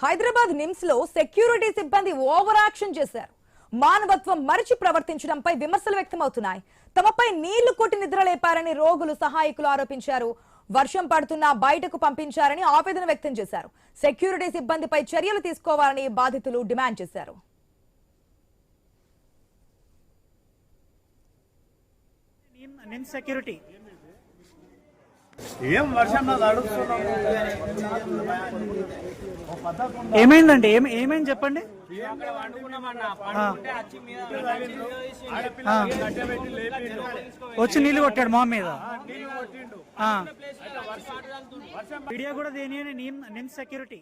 హైదరాబాద్ నిమ్స్ లో సెక్యూరిటీ సిబ్బంది over action చేశారు. మానవత్వం మరిచి ప్రవర్తించడంపై విమర్శలు వ్యక్తమవుతున్నాయి. తమపై నీళ్లు కొట్టి నిద్రలేపారని రోగులు సహాయకులు ఆరోపించారు. వర్షం పడుతున్నా బయటకు పంపించారని ఆవేదన వ్యక్తం చేశారు. సెక్యూరిటీ సిబ్బందిపై చర్యలు తీసుకోవాలని బాధితులు డిమాండ్ చేశారు. సెక్యూరిటీ ఏం వర్షం ఏమైందండి? ఏమైంది చెప్పండి. వచ్చి నీళ్లు కొట్టాడు మా మీద. మీడియా కూడా దేని నిమ్స్ సెక్యూరిటీ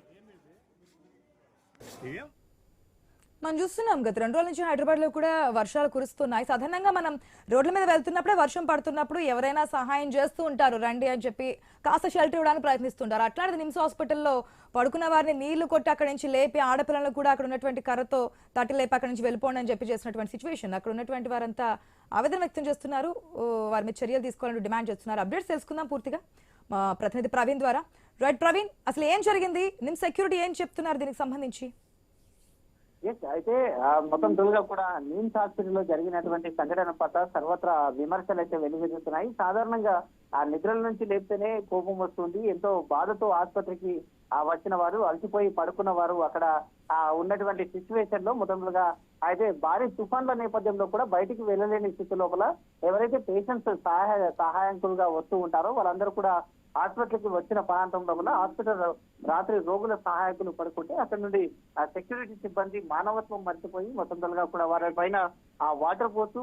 మనం చూస్తున్నాం గత 2 రోజుల నుంచి హైదరాబాద్ లో కూడా వర్షాలు కురుస్తున్నాయి. సాధారణంగా మనం రోడ్ల మీద వెళ్తున్నప్పుడే వర్షం పడుతున్నప్పుడు ఎవరైనా సహాయం చేస్తూ ఉంటారు, రండి అని చెప్పి కాస్త షెల్టర్ ఇవ్వడానికి ప్రయత్నిస్తుంటారు. అట్లాంటిది నిమ్స్ హాస్పిటల్లో పడుకున్న వారిని నీళ్లు కొట్టి అక్కడి నుంచి లేపి ఆడపిల్లలను కూడా అక్కడ ఉన్నటువంటి కర్రతో తట్టి లేపి అక్కడి నుంచి వెళ్ళిపోండి అని చెప్పి చేసినటువంటి సిచ్యువేషన్. అక్కడ ఉన్నటువంటి వారంతా ఆవేదన వ్యక్తం చేస్తున్నారు. వారి మీద చర్యలు తీసుకోవాలని డిమాండ్ చేస్తున్నారు. అప్డేట్స్ తెలుసుకుందాం పూర్తిగా మా ప్రతినిధి ప్రవీణ్ ద్వారా. రైట్ ప్రవీణ్, అసలు ఏం జరిగింది? నిమ్స్ సెక్యూరిటీ ఏం చెప్తున్నారు దీనికి సంబంధించి? అయితే మొత్తం టోల్గా కూడా నిమ్స్ హాస్పిటల్లో జరిగినటువంటి సంఘటన పట్ల సర్వత్రా విమర్శలు అయితే వెలువెత్తుతున్నాయి. సాధారణంగా ఆ నిద్రల నుంచి లేపితేనే కోపం వస్తుంది. ఎంతో బాధతో ఆసుపత్రికి వచ్చిన వారు, అలసిపోయి పడుకున్న వారు అక్కడ ఉన్నటువంటి సిచ్యువేషన్ లో మొత్తంగా అయితే భారీ తుఫాన్ల నేపథ్యంలో కూడా బయటికి వెళ్ళలేని స్థితి లోపల ఎవరైతే పేషెంట్స్ సహాయకులుగా వస్తూ ఉంటారో వాళ్ళందరూ కూడా హాస్పిటల్కి వచ్చిన ప్రాంతంలో కూడా హాస్పిటల్ రాత్రి రోగుల సహాయకులు పడుకుంటే అక్కడ నుండి ఆ సెక్యూరిటీ సిబ్బంది మానవత్వం మర్చిపోయి మొత్తంగా కూడా వారి పైన ఆ వాటర్ పోతూ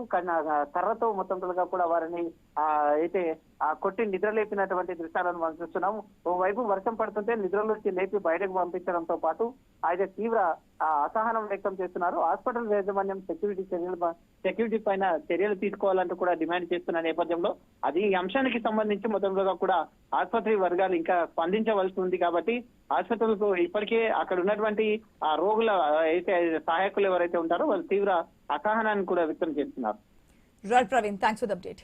కర్రతో మొత్తంగా కూడా వారిని అయితే కొట్టి నిద్రలేపినటువంటి దృశ్యాలను మనం చూస్తున్నాం. ఓవైపు వర్షం పడుతుంటే నిద్రలోకి లేపి బయటకు పంపించడంతో పాటు అయితే తీవ్ర అసహనం వ్యక్తం చేస్తున్నారు. హాస్పిటల్ యాజమాన్యం సెక్యూరిటీ పైన చర్యలు తీసుకోవాలంటూ కూడా డిమాండ్ చేస్తున్న నేపథ్యంలో అది ఈ అంశానికి సంబంధించి మొత్తంగా కూడా ఆసుపత్రి వర్గాలు ఇంకా స్పందించవలసి ఉంది. కాబట్టి హాస్పిటల్కు ఇప్పటికే అక్కడ ఉన్నటువంటి ఆ రోగుల అయితే సహాయకులు ఎవరైతే ఉంటారో వాళ్ళు తీవ్ర అసహనాన్ని కూడా వ్యక్తం చేస్తున్నారు. Right Praveen, thanks for the update.